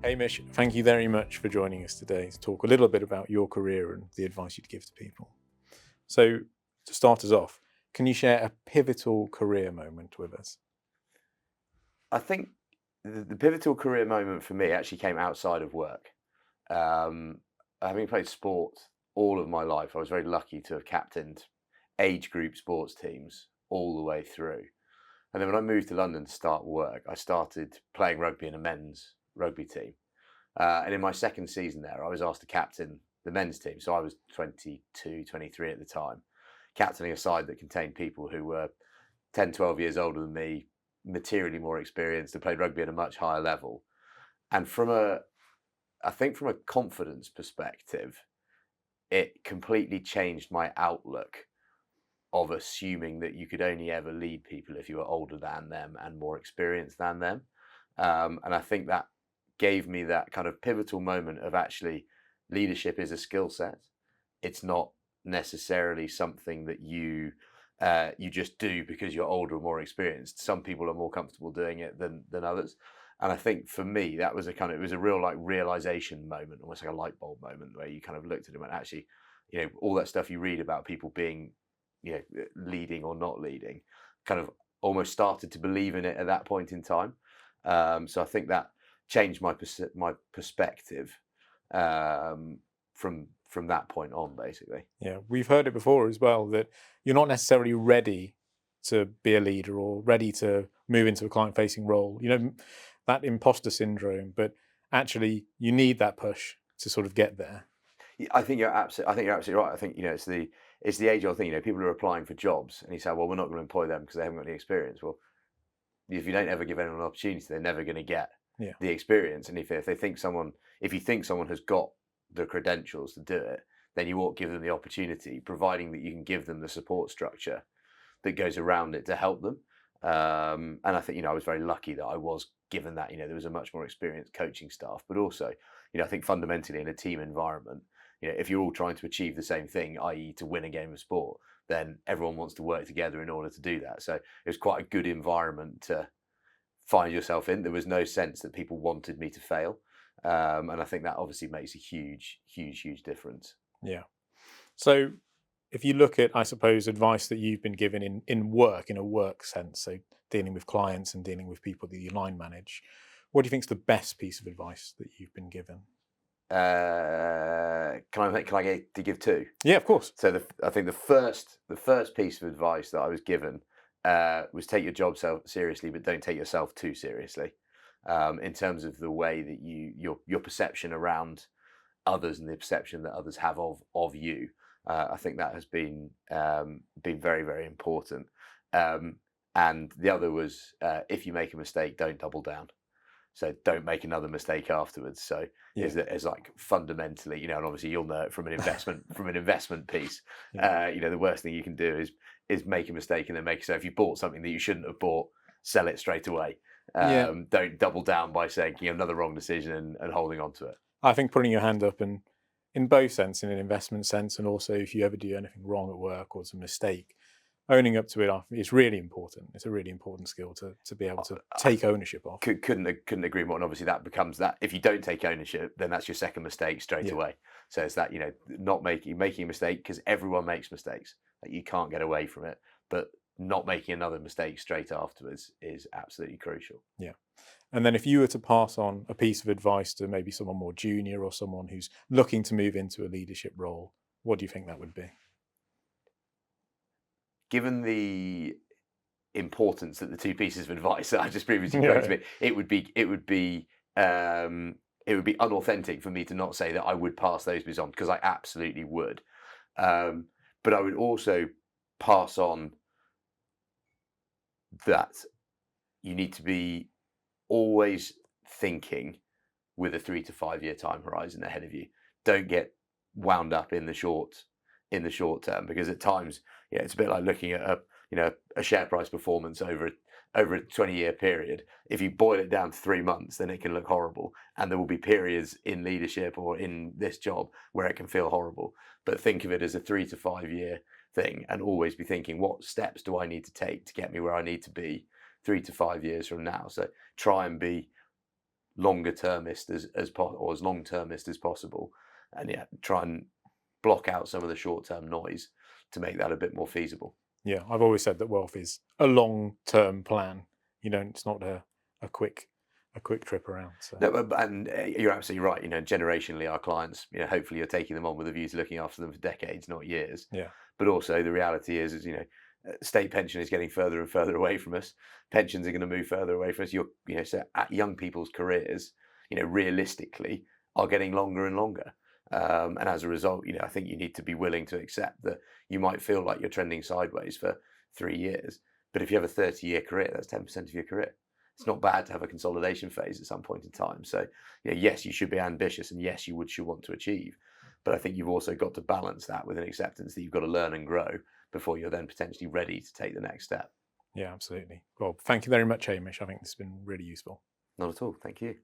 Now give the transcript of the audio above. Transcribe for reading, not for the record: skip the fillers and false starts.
Hamish, thank you very much for joining us today to talk a little bit about your career and the advice you'd give to people. So, to start us off, can you share a pivotal career moment with us? I think the pivotal career moment for me actually came outside of work. Having played sport all of my life, I was very lucky to have captained age group sports teams all the way through. And then when I moved to London to start work, I started playing rugby in a men's rugby team. And in my second season there, I was asked to captain the men's team. So I was 22, 23 at the time, captaining a side that contained people who were 10, 12 years older than me, materially more experienced, and played rugby at a much higher level. And I think from a confidence perspective, it completely changed my outlook of assuming that you could only ever lead people if you were older than them and more experienced than them. And I think that gave me that kind of pivotal moment of actually leadership is a skill set. It's not necessarily something that you just do because you're older or more experienced. Some people are more comfortable doing it than others. And I think for me, that was it was a real like realization moment, almost like a light bulb moment where you kind of looked at it and actually, all that stuff you read about people being, leading or not leading, kind of almost started to believe in it at that point in time. So I think that changed my perspective from that point on, basically. Yeah, we've heard it before as well that you're not necessarily ready to be a leader or ready to move into a client-facing role. That imposter syndrome, but actually you need that push to sort of get there. Yeah, I think you're absolutely right. I think it's the age-old thing. People are applying for jobs, and you say, "Well, we're not going to employ them because they haven't got any experience." Well, if you don't ever give anyone an opportunity, they're never going to get the experience. And if you think someone has got the credentials to do it, then you ought to give them the opportunity, providing that you can give them the support structure that goes around it to help them. And I think I was very lucky that I was given that. There was a much more experienced coaching staff, but also I think fundamentally in a team environment, if you're all trying to achieve the same thing, i.e. to win a game of sport, then everyone wants to work together in order to do that. So it was quite a good environment to find yourself in. There was no sense that people wanted me to fail. And I think that obviously makes a huge, huge, huge difference. Yeah. So if you look at, I suppose, advice that you've been given in work, in a work sense, so dealing with clients and dealing with people that you line manage, what do you think is the best piece of advice that you've been given? Can I get to give two? Yeah, of course. So I think the first piece of advice that I was given was take your job seriously, but don't take yourself too seriously. In terms of the way that your perception around others and the perception that others have of you, I think that has been very, very important. And the other was if you make a mistake, don't double down. So don't make another mistake afterwards. So is like fundamentally, and obviously you'll know it from an investment piece. The worst thing you can do is make a mistake and then make. So if you bought something that you shouldn't have bought, sell it straight away. Don't double down by saying another wrong decision and holding on to it. I think putting your hand up, and in both sense, in an investment sense, and also if you ever do anything wrong at work or it's a mistake, owning up to it is really important. It's a really important skill to be able to take ownership of. Couldn't agree more. And obviously that becomes that. If you don't take ownership, then that's your second mistake straight away. So it's that not making a mistake, because everyone makes mistakes. Like you can't get away from it, but not making another mistake straight afterwards is absolutely crucial. Yeah. And then if you were to pass on a piece of advice to maybe someone more junior or someone who's looking to move into a leadership role, what do you think that would be? Given the importance that the two pieces of advice that I just previously spoke to me, it would be unauthentic for me to not say that I would pass those bits on, because I absolutely would. But I would also pass on that you need to be always thinking with a 3 to 5 year time horizon ahead of you. Don't get wound up in the short term, because at times, it's a bit like looking at a share price performance over a 20-year period. If you boil it down to 3 months, then it can look horrible, and there will be periods in leadership or in this job where it can feel horrible. But think of it as a 3 to 5 year thing, and always be thinking, what steps do I need to take to get me where I need to be 3 to 5 years from now? So try and be longer termist or as long termist as possible, and yeah, try and block out some of the short term noise to make that a bit more feasible. Yeah, I've always said that wealth is a long-term plan. It's not a quick trip around. So No, and you're absolutely right. Generationally, our clients, hopefully you're taking them on with a view to looking after them for decades, not years. yeah, But also the reality is state pension is getting further and further away from us. Pensions are going to move further away from us. So at young people's careers, realistically, are getting longer and longer. And as a result, I think you need to be willing to accept that you might feel like you're trending sideways for 3 years. But if you have a 30-year career, that's 10% of your career. It's not bad to have a consolidation phase at some point in time. So, yes, you should be ambitious, and yes, should want to achieve. But I think you've also got to balance that with an acceptance that you've got to learn and grow before you're then potentially ready to take the next step. yeah, absolutely. Well, thank you very much, Hamish. I think this has been really useful. Not at all. Thank you.